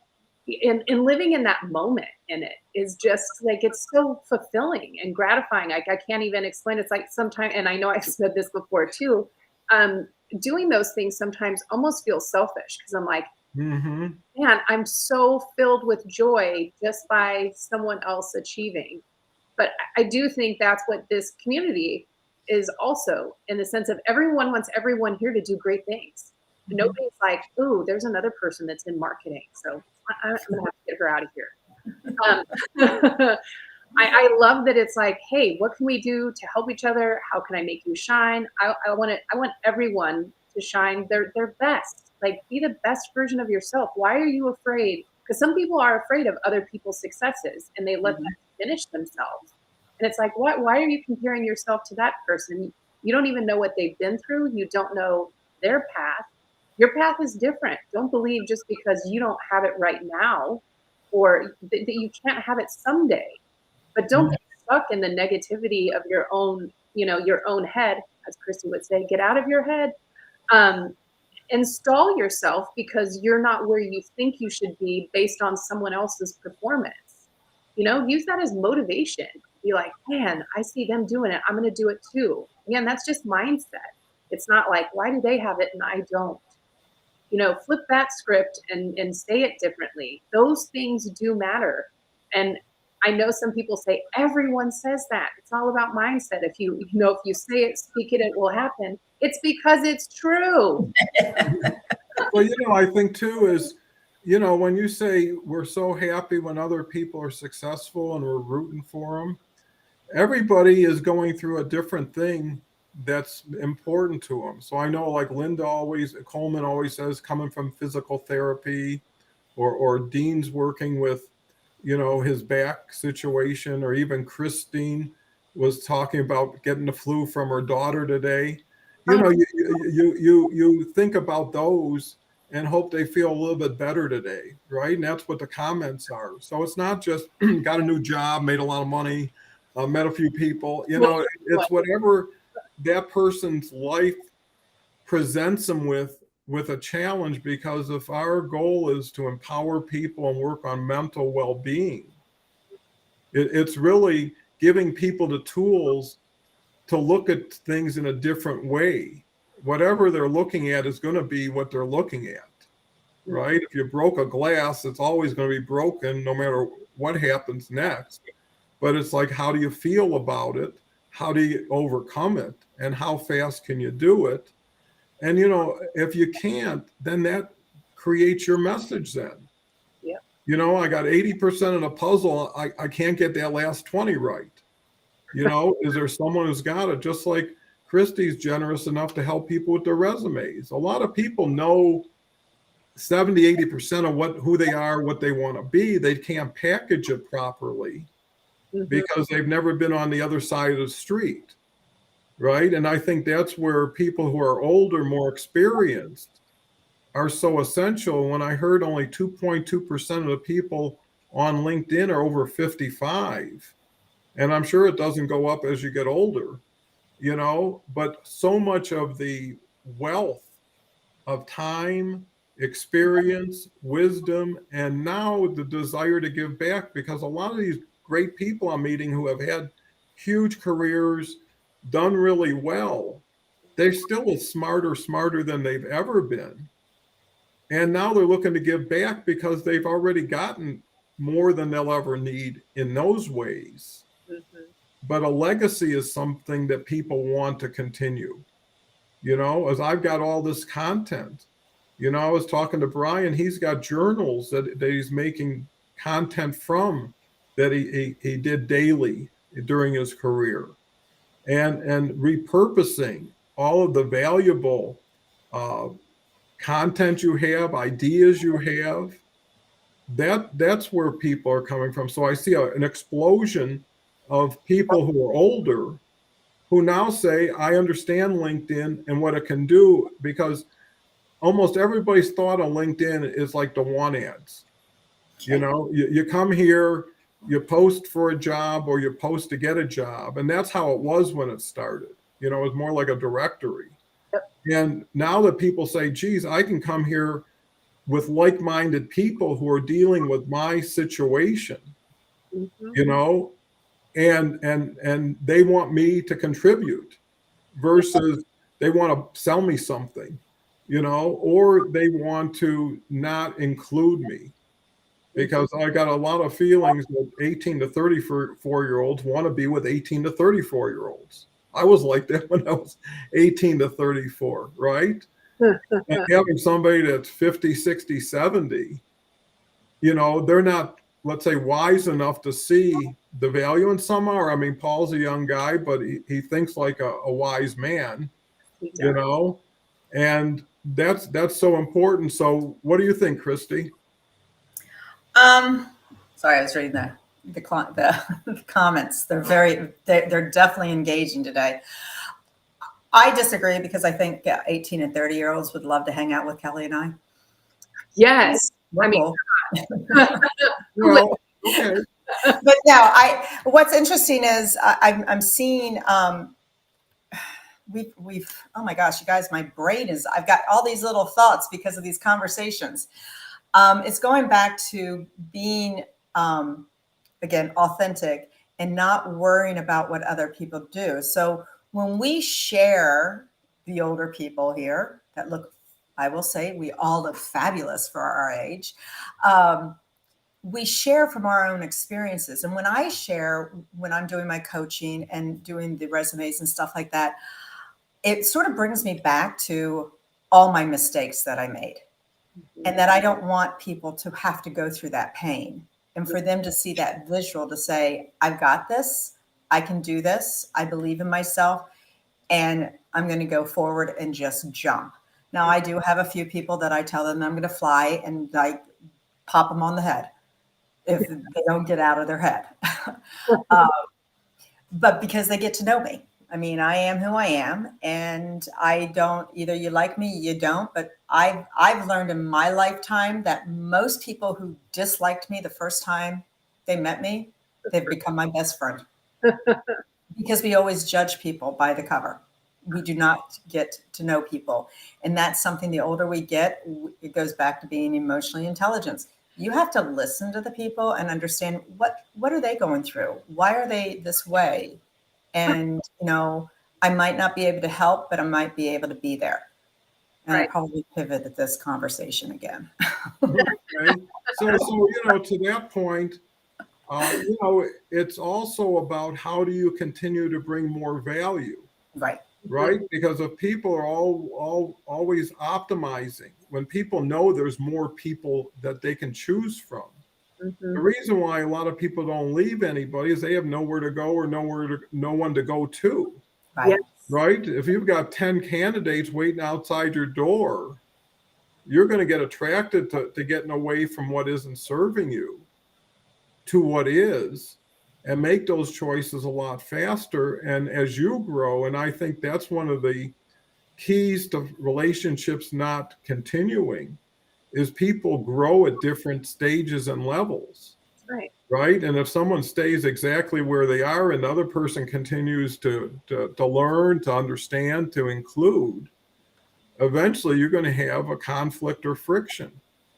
and living in that moment in it is just like, it's so fulfilling and gratifying. Like, I can't even explain. It's like sometimes, and I know I've said this before too, doing those things sometimes almost feels selfish, because I'm like, man, I'm so filled with joy just by someone else achieving. But I do think that's what this community is also, in the sense of everyone wants everyone here to do great things. Nobody's like, "Ooh, there's another person that's in marketing, so I'm gonna have to get her out of here." I love that it's like, hey, what can we do to help each other? How can I make you shine? I want everyone to shine their best. Like, be the best version of yourself. Why are you afraid? Because some people are afraid of other people's successes and they let them finish themselves. And it's like, why are you comparing yourself to that person? You don't even know what they've been through. You don't know their path. Your path is different. Don't believe just because you don't have it right now or that you can't have it someday. But don't get stuck in the negativity of your own, your own head, as Christy would say. Get out of your head. Install yourself because you're not where you think you should be based on someone else's performance. Use that as motivation. Be like, man, I see them doing it. I'm going to do it too. Again, that's just mindset. It's not like, why do they have it and I don't? Flip that script and say it differently. Those things do matter. And I know some people say everyone says that. It's all about mindset. If you say it, speak it, it will happen. It's because it's true. Well, I think too is, when you say we're so happy when other people are successful and we're rooting for them, everybody is going through a different thing that's important to them. So I know, like Coleman always says, coming from physical therapy, or Dean's working with, his back situation, or even Christine was talking about getting the flu from her daughter today. You think about those and hope they feel a little bit better today, right? And that's what the comments are. So it's not just got a new job, made a lot of money, met a few people. It's whatever that person's life presents them with a challenge, because if our goal is to empower people and work on mental well-being, it's really giving people the tools to look at things in a different way. Whatever they're looking at is going to be what they're looking at, right? If you broke a glass, it's always going to be broken no matter what happens next. But it's like, how do you feel about it? How do you overcome it? And how fast can you do it? And, if you can't, then that creates your message then. Yeah. I got 80% of the puzzle. I can't get that last 20 right. Is there someone who's got it? Just like Christy's generous enough to help people with their resumes. A lot of people know 70, 80% of who they are, what they want to be. They can't package it properly because they've never been on the other side of the street. Right. And I think that's where people who are older, more experienced, are so essential. When I heard only 2.2% of the people on LinkedIn are over 55, and I'm sure it doesn't go up as you get older, but so much of the wealth of time, experience, wisdom, and now the desire to give back, because a lot of these great people I'm meeting who have had huge careers, done really well, they're still smarter than they've ever been. And now they're looking to give back because they've already gotten more than they'll ever need in those ways. But a legacy is something that people want to continue. As I've got all this content, I was talking to Brian, he's got journals that he's making content from that he did daily during his career. And repurposing all of the valuable content you have, ideas you have, that's where people are coming from. So I see an explosion of people who are older who now say, I understand LinkedIn and what it can do, because almost everybody's thought on LinkedIn is like the want ads. You come here, you post for a job or you post to get a job. And that's how it was when it started. It was more like a directory. Yep. And now that people say, geez, I can come here with like-minded people who are dealing with my situation, and they want me to contribute versus they want to sell me something, or they want to not include me. Because I got a lot of feelings that 18 to 34-year-olds want to be with 18 to 34-year-olds. I was like that when I was 18 to 34, right? And having somebody that's 50, 60, 70, they're not, let's say, wise enough to see the value in somehow. I mean, Paul's a young guy, but he thinks like a wise man, and that's so important. So what do you think, Christy? Sorry, I was reading the comments. They're definitely engaging today. I disagree because I think 18 and 30-year-olds would love to hang out with Kelle and I. Yes. We're cool. Well, okay. But no, what's interesting is I'm seeing we've oh my gosh, you guys, my brain I've got all these little thoughts because of these conversations. It's going back to being again authentic and not worrying about what other people do. So when we share, the older people here that look, I will say, we all look fabulous for our age. We share from our own experiences. And when I share, when I'm doing my coaching and doing the resumes and stuff like that, it sort of brings me back to all my mistakes that I made. And that I don't want people to have to go through that pain. And for them to see that visual to say, I've got this, I can do this, I believe in myself, and I'm going to go forward and just jump. Now, I do have a few people that I tell them I'm going to fly and like pop them on the head if they don't get out of their head. But because they get to know me. I mean, I am who I am, and I don't, either you like me, you don't, but I've learned in my lifetime that most people who disliked me the first time they met me, they've become my best friend. Because we always judge people by the cover. We do not get to know people. And that's something, the older we get, it goes back to being emotionally intelligent. You have to listen to the people and understand what are they going through? Why are they this way? And, I might not be able to help, but I might be able to be there. And right. I probably pivot at this conversation again. Okay. So, to that point, it's also about how do you continue to bring more value? Right. Right? Because if people are always optimizing, when people know there's more people that they can choose from, the reason why a lot of people don't leave anybody is they have nowhere to go or no one to go to. Right. Yes. Right? If you've got 10 candidates waiting outside your door, you're going to get attracted to getting away from what isn't serving you to what is, and make those choices a lot faster. And as you grow, and I think that's one of the keys to relationships not continuing, is people grow at different stages and levels. Right. Right. And if someone stays exactly where they are and the other person continues to learn, to understand, to include, eventually you're going to have a conflict or friction.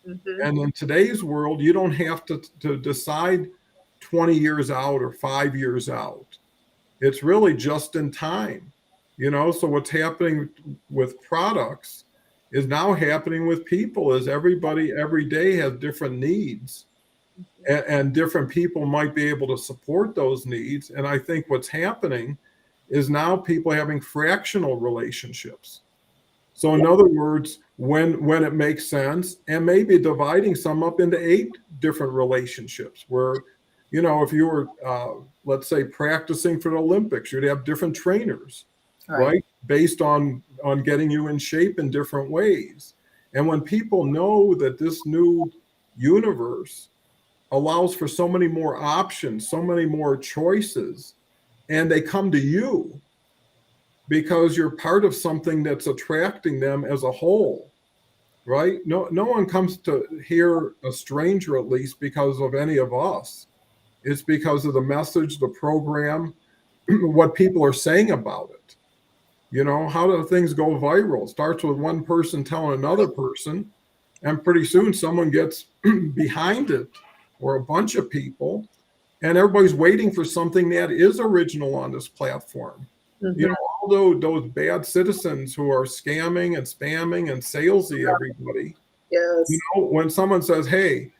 And in today's world, you don't have to decide 20 years out or 5 years out. It's really just in time. So what's happening with products is now happening with people, is everybody every day has different needs, and different people might be able to support those needs. And I think what's happening is now people having fractional relationships. So in other words, when it makes sense, and maybe dividing some up into 8 different relationships where, if you were, let's say, practicing for the Olympics, you'd have different trainers, right? Based on getting you in shape in different ways. And when people know that this new universe allows for so many more options, so many more choices, and they come to you because you're part of something that's attracting them as a whole, right? No one comes to hear a stranger, at least, because of any of us. It's because of the message, the program, what people are saying about it. How do things go viral? It starts with one person telling another person, and pretty soon someone gets behind it, or a bunch of people, and everybody's waiting for something that is original on this platform. Although those bad citizens who are scamming and spamming and salesy everybody, yes. When someone says, hey,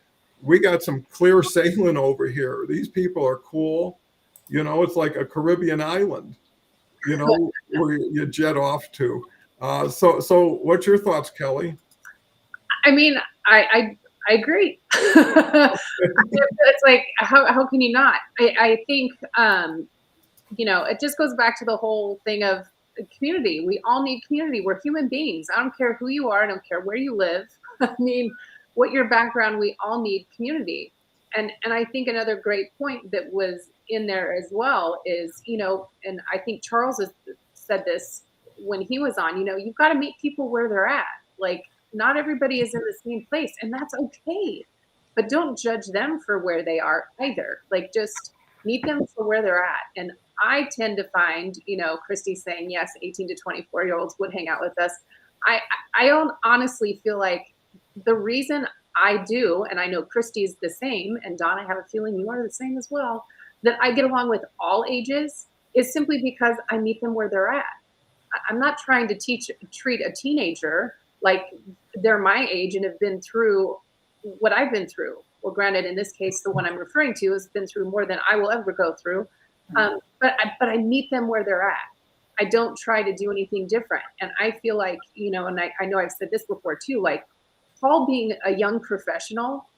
we got some clear sailing over here, these people are cool, it's like a Caribbean island, where you jet off to. So what's your thoughts, Kelly? I mean, I agree. It's like, how can you not? I think, it just goes back to the whole thing of community. We all need community. We're human beings. I don't care who you are. I don't care where you live. I mean, what your background, we all need community. And I think another great point that was in there as well is, and I think Charles has said this when he was on, you've got to meet people where they're at. Like, not everybody is in the same place, and that's okay. But don't judge them for where they are either. Like, just meet them for where they're at. And I tend to find, Christy saying, yes, 18 to 24-year-olds would hang out with us. I honestly feel like the reason I do, and I know Christy's the same, and Dawn, I have a feeling you are the same as well, that I get along with all ages is simply because I meet them where they're at. I'm not trying to treat a teenager like they're my age and have been through what I've been through. Well, granted, in this case, the one I'm referring to has been through more than I will ever go through. But I meet them where they're at. I don't try to do anything different. And I feel like, and I know I've said this before too, like Paul being a young professional,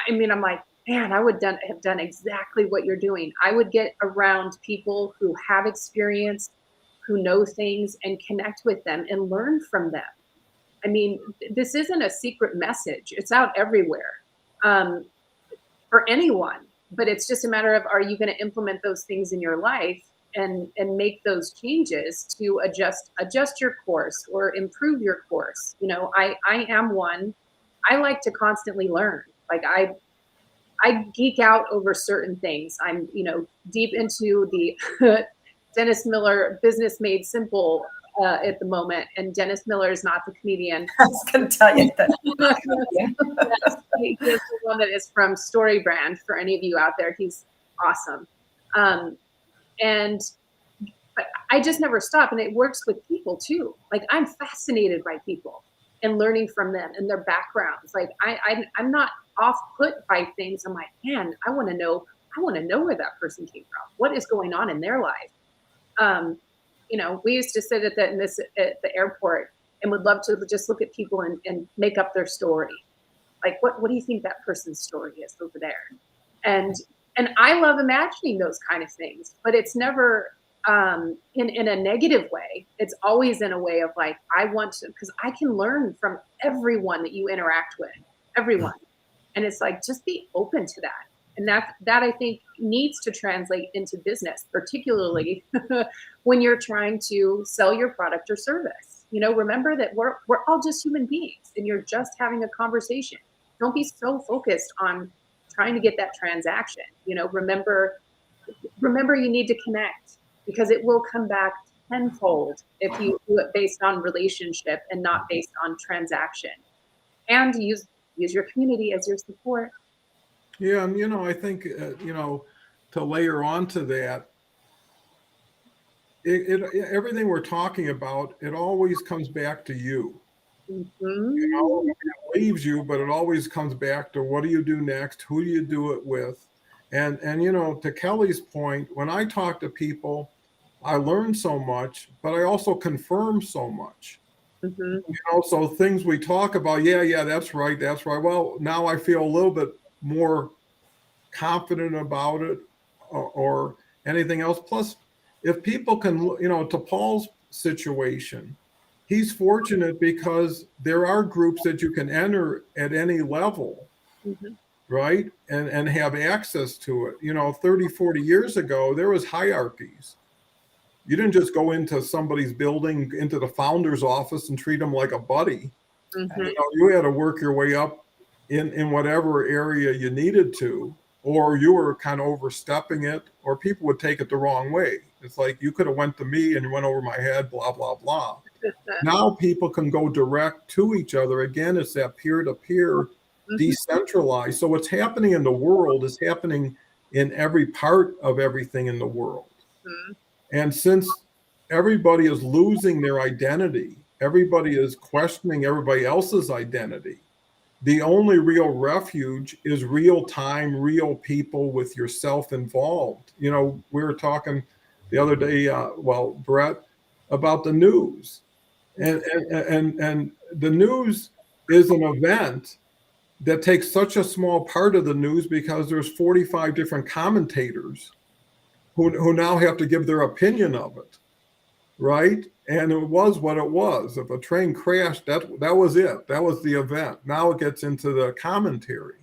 I mean, I'm like, man, I would have done exactly what you're doing. I would get around people who have experience, who know things, and connect with them and learn from them. I mean, this isn't a secret message. It's out everywhere for anyone. But it's just a matter of, are you going to implement those things in your life and make those changes to adjust your course or improve your course? I am one. I like to constantly learn. Like I geek out over certain things. I'm, deep into the Dennis Miller Business Made Simple at the moment, and Dennis Miller is not the comedian. I was going to tell you that. He's the one that is from Story Brand. For any of you out there, he's awesome. But I just never stop, and it works with people too. Like I'm fascinated by people and learning from them and their backgrounds. Like I'm not off put by things. I'm like, man, I want to know where that person came from. What is going on in their life? We used to sit at the airport and would love to just look at people and make up their story. Like, what do you think that person's story is over there? And I love imagining those kind of things, but it's never in a negative way. It's always in a way of like, I want to, because I can learn from everyone that you interact with, everyone. And it's like, just be open to that. And that I think needs to translate into business, particularly when you're trying to sell your product or service. Remember that we're all just human beings, and you're just having a conversation. Don't be so focused on trying to get that transaction. Remember you need to connect, because it will come back tenfold if you do it based on relationship and not based on transaction. And use your community as your support. Yeah, and I think to layer onto that, everything we're talking about, it always comes back to you. Mm-hmm. It leaves you, but it always comes back to what do you do next? Who do you do it with? And to Kelly's point, when I talk to people, I learn so much, but I also confirm so much. Mm-hmm. So things we talk about, yeah, that's right. Well, now I feel a little bit more confident about it, or anything else. Plus, if people can, to Paul's situation, he's fortunate because there are groups that you can enter at any level, Mm-hmm. right? And have access to it. 30, 40 years ago, there was hierarchies. You didn't just go into somebody's building, into the founder's office, and treat them like a buddy. Mm-hmm. You had to work your way up in whatever area you needed to, or you were kind of overstepping it, or people would take it the wrong way. It's like, you could have went to me and you went over my head, blah, blah, blah. Now people can go direct to each other. Again, it's that peer-to-peer, decentralized. So what's happening in the world is happening in every part of everything in the world. Mm-hmm. And since everybody is losing their identity, everybody is questioning everybody else's identity, the only real refuge is real time, real people with yourself involved. We were talking the other day, Brett, about the news. And the news is an event that takes such a small part of the news because there's 45 different commentators who now have to give their opinion of it, right? And it was what it was. If a train crashed, that was it. That was the event. Now it gets into the commentary.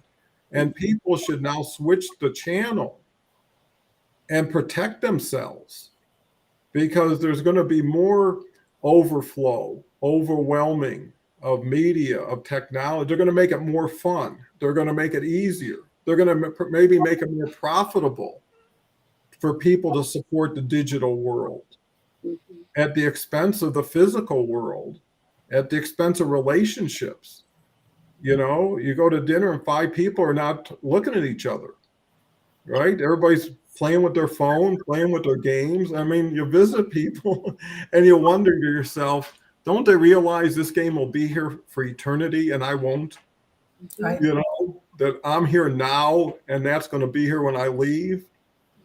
And people should now switch the channel and protect themselves, because there's going to be more overflow, overwhelming of media, of technology. They're going to make it more fun. They're going to make it easier. They're going to maybe make it more profitable for people to support the digital world at the expense of the physical world, at the expense of relationships. You know, you go to dinner and 5 people are not looking at each other, right? Everybody's playing with their phone, playing with their games. I mean, you visit people and you wonder to yourself, don't they realize this game will be here for eternity and I won't? Right. You know, that I'm here now and that's going to be here when I leave.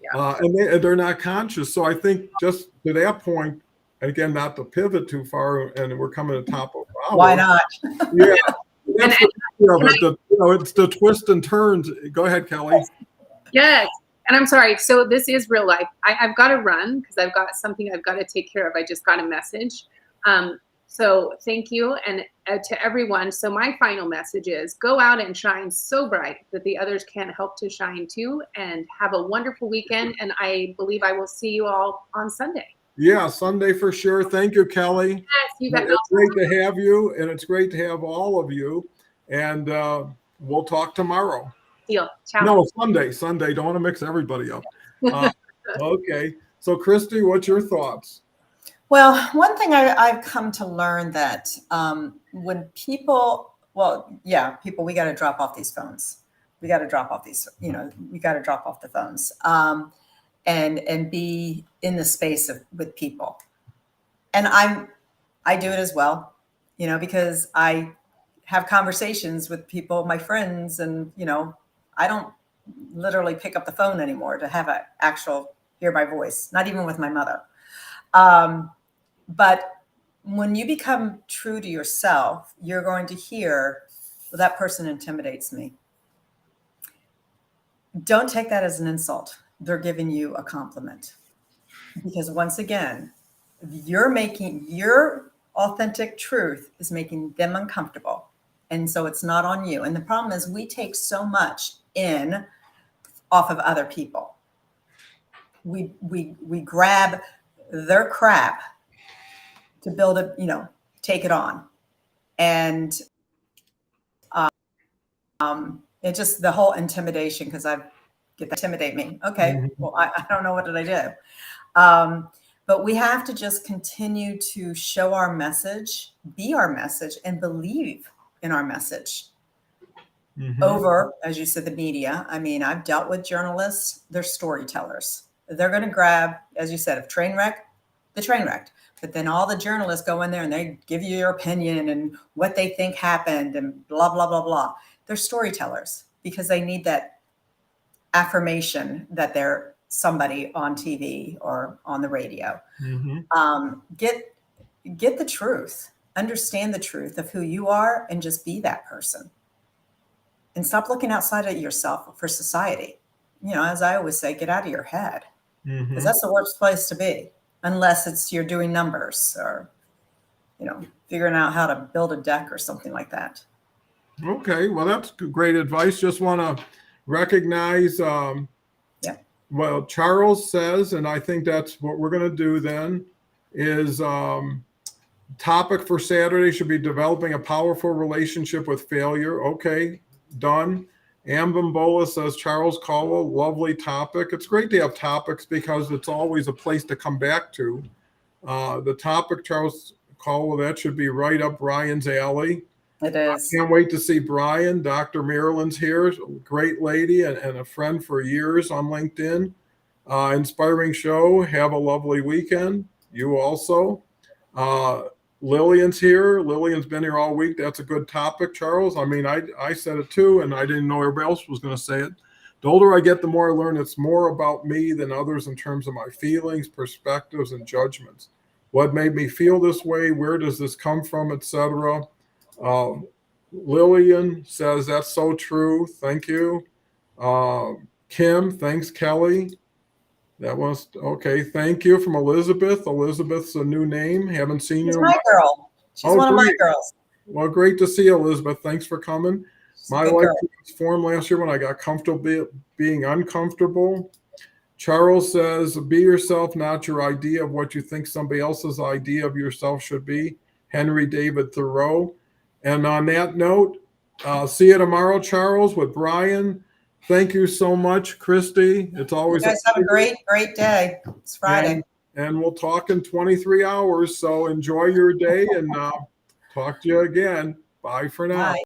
Yeah. And they're not conscious. So I think just to that point, and again, not to pivot too far, and we're coming to the top of the hour. Why not? Yeah. That's it's the twists and turns. Go ahead, Kelly. Yes. And I'm sorry. So this is real life. I've got to run because I've got something I've got to take care of. I just got a message. So thank you. And to everyone. So my final message is go out and shine so bright that the others can't help to shine too, and have a wonderful weekend. And I believe I will see you all on Sunday. Yeah, Sunday for sure. Thank you, Kelly. Yes, you bet. It's great to have you, and it's great to have all of you. And we'll talk tomorrow. Deal. Ciao. No, Sunday. Don't want to mix everybody up. Okay. So, Christy, what's your thoughts? Well, one thing I've come to learn that when people, we got to drop off these phones. We got to drop off these, we got to drop off the phones and be in the space with people. And I do it as well, because I have conversations with people, my friends, and, I don't literally pick up the phone anymore to have an actual hear my voice, not even with my mother. But when you become true to yourself, you're going to hear, well, that person intimidates me. Don't take that as an insult. They're giving you a compliment. Because once again, your authentic truth is making them uncomfortable. And so it's not on you. And the problem is we take so much in off of other people. We grab their crap to build take it on. And it just the whole intimidation, because intimidate me. Okay, well, I don't know, what did I do? But we have to just continue to show our message, be our message, and believe in our message. Over, as you said, the media. I mean, I've dealt with journalists. They're storytellers. They're going to grab, as you said, if train wreck, the train wrecked. But then all the journalists go in there and they give you your opinion and what they think happened and blah, blah, blah, blah. They're storytellers because they need that affirmation that they're somebody on TV or on the radio. Get the truth, understand the truth of who you are, and just be that person. And stop looking outside of yourself for society. As I always say, get out of your head, because that's the worst place to be, unless you're doing numbers or, figuring out how to build a deck or something like that. Okay, well, that's great advice. Just want to recognize what Charles says, and I think that's what we're going to do then, is topic for Saturday should be developing a powerful relationship with failure. Okay, done. Ambimbola says, Charles Caldwell, lovely topic. It's great to have topics because it's always a place to come back to. The topic, Charles Caldwell, that should be right up Brian's alley. It is. I can't wait to see Brian. Dr. Marilyn's here, great lady and a friend for years on LinkedIn. Inspiring show. Have a lovely weekend. You also. Lillian's here. Lillian's been here all week. That's a good topic, Charles. I mean, I said it too, and I didn't know everybody else was going to say it. The older I get, the more I learn it's more about me than others in terms of my feelings, perspectives, and judgments. What made me feel this way? Where does this come from, etc. Lillian says, that's so true. Thank you. Kim, thanks, Kelly. That was okay. Thank you from Elizabeth. Elizabeth's a new name. Haven't seen She's you. my girl. She's one of my great. girls. Well, great to see you, Elizabeth. Thanks for coming. She's a My good life girl. was formed last year when I got comfortable being uncomfortable. Charles says, be yourself, not your idea of what you think somebody else's idea of yourself should be. Henry David Thoreau. And on that note, see you tomorrow, Charles, with Brian. Thank you so much, Christy. It's always You guys have a great day. It's Friday. and we'll talk in 23 hours. So enjoy your day and talk to you again. Bye for now. Bye.